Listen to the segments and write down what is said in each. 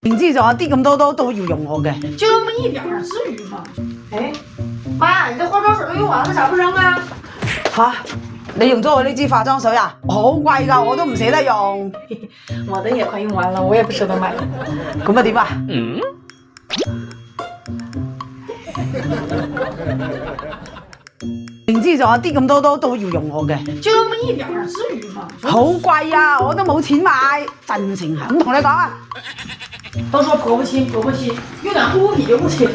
明知仲有啲咁多都要用我嘅，就那麼一點兒，至於嗎？哎，媽，你這化妝水都用完了，咋不扔啊？吓，你用咗我呢支化妝水啊？好貴㗎，我都唔捨得用。我的也快用完了，我也不捨得買。咁啊點啊？明知仲有啲咁多都要用我嘅，就那麼一點兒，至於嗎？好貴啊，我都冇錢買，真情肯同你講啊！都說婆婆親，婆婆親，用點護膚品就不親。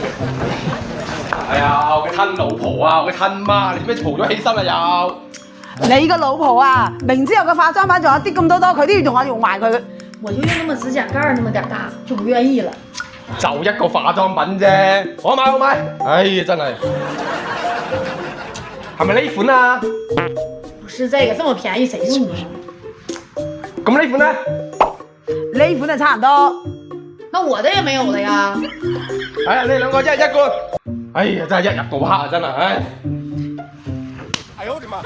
哎呀，我嘅親老婆啊，我嘅親媽，你做咩嘈咗起身啊又？你個老婆啊，明知有個化妝品仲有啲咁多，佢都要同我用埋佢。我就用那麼指甲蓋那麼點大，就不願意了。就一個化妝品啫，我買我買。哎呀，真係，係咪呢款啊？不是這個，這麼便宜誰用啊？咁呢款呢？呢款就差唔多。那我的也沒有了呀。哎呀，你兩個一人一罐。哎呀，真係一日到黑啊，真係，唉。哎呦我的媽！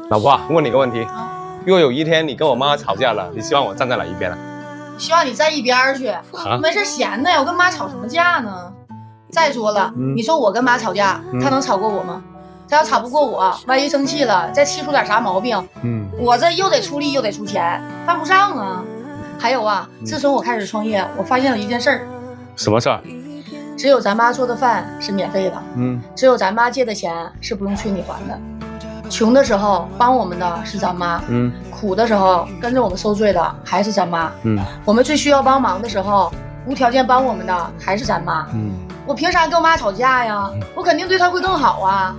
老婆啊，問你個問題，如果有一天你跟我媽吵架了，你希望我站在哪一邊啊？希望你站一邊去，沒事閒的呀，我跟媽吵什麼架呢？再說了，你說我跟媽吵架，她能吵過我嗎？她要吵不過我，萬一生氣了，再氣出點啥毛病，我這又得出力又得出錢，犯不上啊。還有啊，自從我開始創業，我發現了一件事兒。什麼事兒？只有咱媽做的飯是免費的，只有咱媽借的錢是不用催你還的。窮的時候幫我們的是咱媽，苦的時候跟着我們受罪的還是咱媽，我們最需要幫忙的時候，無條件幫我們的還是咱媽，我憑啥跟我媽吵架呀？我肯定對她會更好啊。